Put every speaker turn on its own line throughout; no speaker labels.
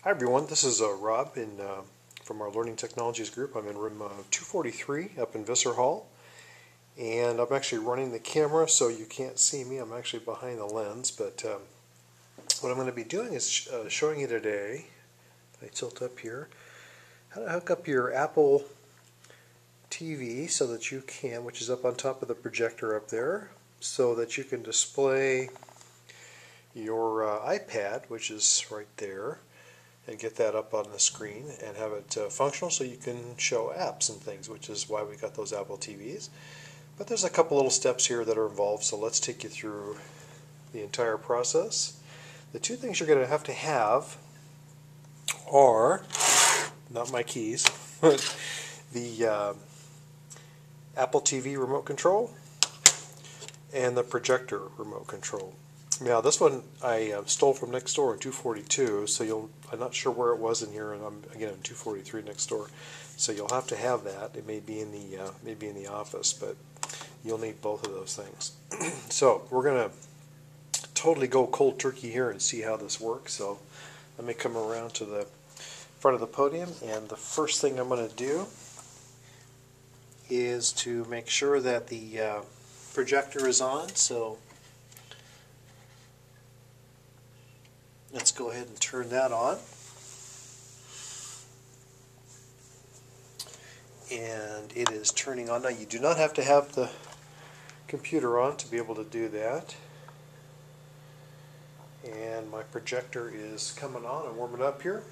Hi everyone, this is Rob from our Learning Technologies group. I'm in room 243 up in Visser Hall, and I'm actually running the camera so you can't see me. I'm actually behind the lens, but what I'm going to be doing is showing you today, if I tilt up here, how to hook up your Apple TV so that you can, which is up on top of the projector up there, so that you can display your iPad, which is right there, and get that up on the screen and have it functional so you can show apps and things, which is why we got those Apple TVs. But there's a couple little steps here that are involved, so let's take you through the entire process. The two things you're going to have are, not my keys, but the Apple TV remote control and the projector remote control. Now this one I stole from next door in 242, so I'm not sure where it was in here, and I'm again in 243 next door, so you'll have to have that. It may be in the office, but you'll need both of those things. So we're gonna totally go cold turkey here and see how this works. So let me come around to the front of the podium, and the first thing I'm going to do is to make sure that the projector is on. So let's go ahead and turn that on. And it is turning on. Now you do not have to have the computer on to be able to do that. And my projector is coming on and warming up here.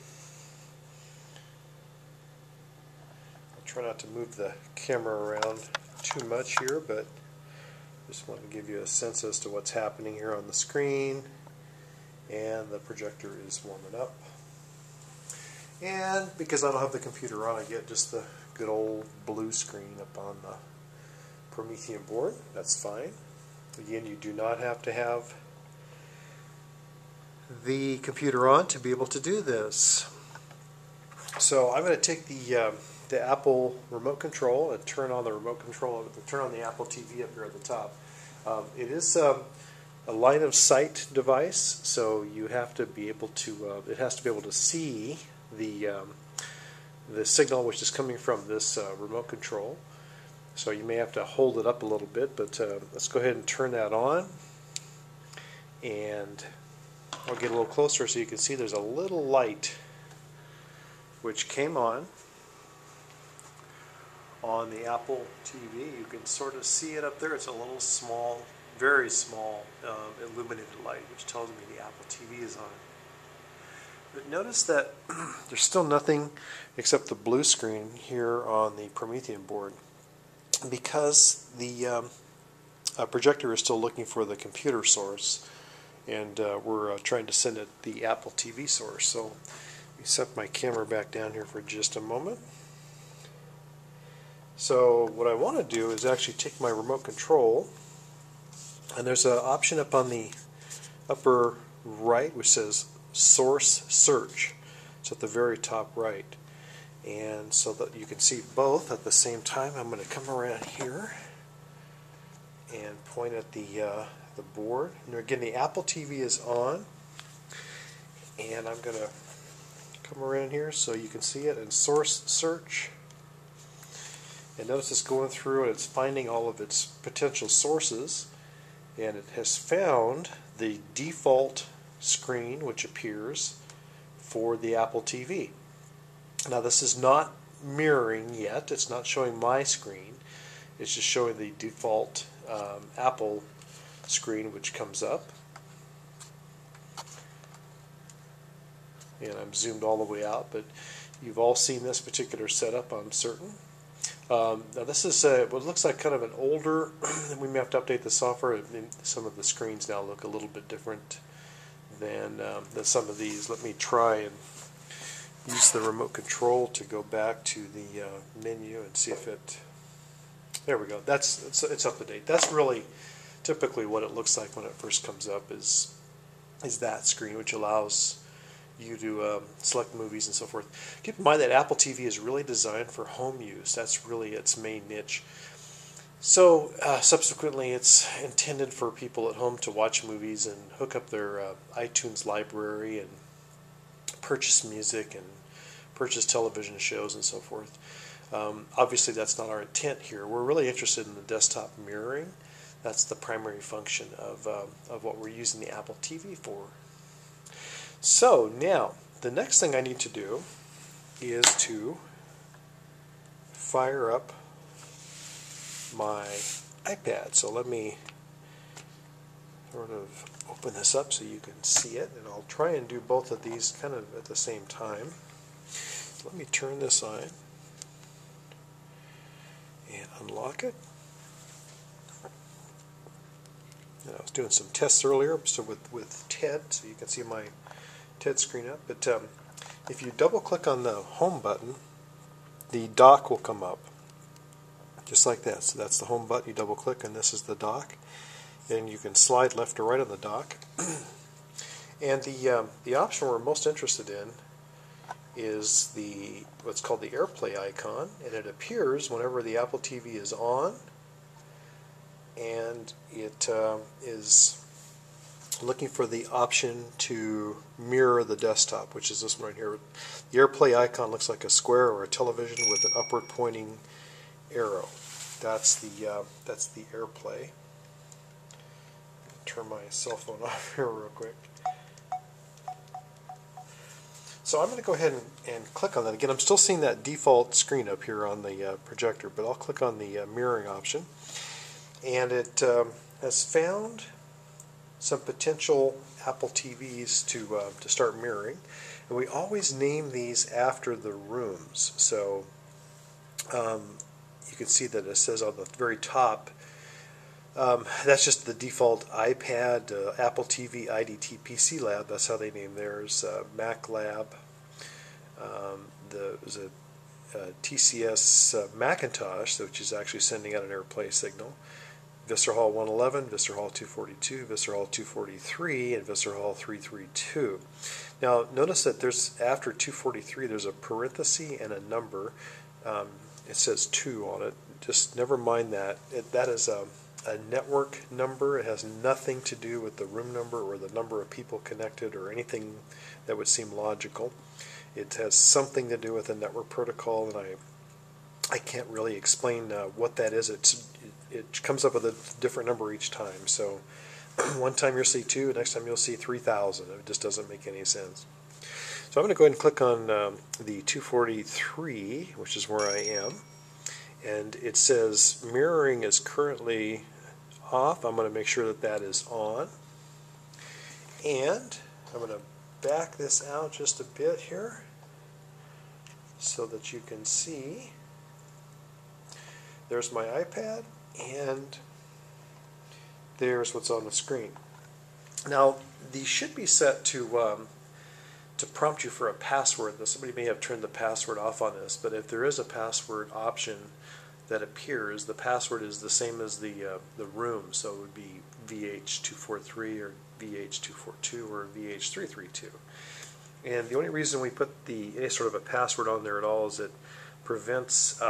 I'll try not to move the camera around too much here, but just want to give you a sense as to what's happening here on the screen. And the projector is warming up. And because I don't have the computer on, I get just the good old blue screen up on the Promethean board. That's fine. Again, you do not have to have the computer on to be able to do this. So I'm going to take the Apple remote control and turn on the remote control, turn on the Apple TV up here at the top. It is a line of sight device, so you have to be able to it has to be able to see the signal which is coming from this remote control. So you may have to hold it up a little bit, but let's go ahead and turn that on, and I'll get a little closer so you can see there's a little light which came on the Apple TV. You can sort of see it up there. It's a little small, very small illuminated light, which tells me the Apple TV is on. But notice that there's still nothing except the blue screen here on the Promethean board, because the projector is still looking for the computer source, and we're trying to send it the Apple TV source. So let me set my camera back down here for just a moment. So what I want to do is actually take my remote control, and there's an option up on the upper right which says Source Search. It's at the very top right. And so that you can see both at the same time, I'm going to come around here and point at the board. And again, the Apple TV is on, and I'm going to come around here so you can see it in Source Search. And notice it's going through and it's finding all of its potential sources, and it has found the default screen which appears for the Apple TV. Now this is not mirroring yet, it's not showing my screen, it's just showing the default Apple screen which comes up. And I'm zoomed all the way out, but you've all seen this particular setup, I'm certain. Now this is what looks like kind of an older, we may have to update the software. Some of the screens now look a little bit different than some of these. Let me try and use the remote control to go back to the menu and see if it, there we go, it's up to date. That's really typically what it looks like when it first comes up, is that screen, which allows you to select movies and so forth. Keep in mind that Apple TV is really designed for home use. That's really its main niche. So subsequently, it's intended for people at home to watch movies and hook up their iTunes library and purchase music and purchase television shows and so forth. Obviously that's not our intent here. We're really interested in the desktop mirroring. That's the primary function of what we're using the Apple TV for. So now, the next thing I need to do is to fire up my iPad. So let me sort of open this up so you can see it, and I'll try and do both of these kind of at the same time. Let me turn this on and unlock it. And I was doing some tests earlier so with TED, so you can see my TED screen up. But if you double click on the home button, the dock will come up just like that. So that's the home button. You double click and this is the dock, and you can slide left or right on the dock. And the option we're most interested in is what's called the AirPlay icon, and it appears whenever the Apple TV is on, and it is looking for the option to mirror the desktop, which is this one right here. The AirPlay icon looks like a square or a television with an upward pointing arrow. That's the AirPlay. Turn my cell phone off here real quick. So I'm going to go ahead and click on that. Again, I'm still seeing that default screen up here on the projector, but I'll click on the mirroring option. And it has found some potential Apple TVs to start mirroring. And we always name these after the rooms. So you can see that it says on the very top, that's just the default iPad, Apple TV, IDT, PC Lab. That's how they name theirs. Mac Lab. There's a TCS Macintosh, which is actually sending out an AirPlay signal. Visor Hall 111, Visor Hall 242, Visor Hall 243, and Visor Hall 332. Now notice that there's after 243 there's a parenthesis and a number. It says 2 on it. Just never mind that. That is a network number. It has nothing to do with the room number or the number of people connected or anything that would seem logical. It has something to do with a network protocol, and I can't really explain what that is. It comes up with a different number each time. So one time you'll see 2, next time you'll see 3,000. It just doesn't make any sense. So I'm going to go ahead and click on the 243, which is where I am. And it says mirroring is currently off. I'm going to make sure that that is on. And I'm going to back this out just a bit here so that you can see. There's my iPad, and there's what's on the screen. Now, these should be set to prompt you for a password. Somebody may have turned the password off on this, but if there is a password option that appears, the password is the same as the room, so it would be VH243 or VH242 or VH332. And the only reason we put any sort of a password on there at all is it prevents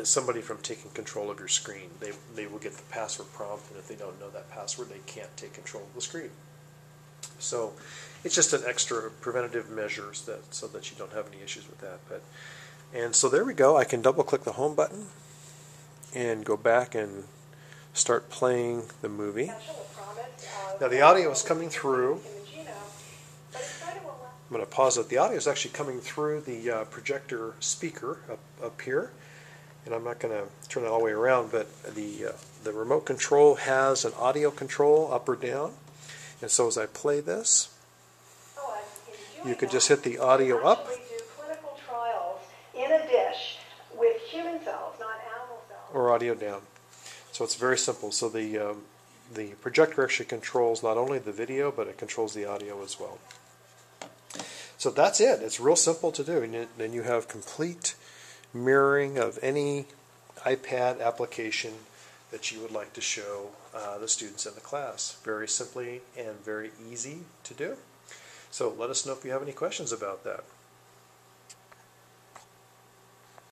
somebody from taking control of your screen. They will get the password prompt, and if they don't know that password, they can't take control of the screen. So it's just an extra preventative measure so that you don't have any issues with that. And so there we go. I can double click the home button and go back and start playing the movie. Now the audio is coming through. I'm going to pause it. The audio is actually coming through the projector speaker up here. And I'm not going to turn it all the way around, but the remote control has an audio control up or down. And so as I play this, you could just hit the audio up.
Clinical trials in a dish with human cells, not animal cells.
Or audio down. So it's very simple. So the projector actually controls not only the video, but it controls the audio as well. So that's it. It's real simple to do. And then you have complete mirroring of any iPad application that you would like to show the students in the class. Very simply and very easy to do. So let us know if you have any questions about that.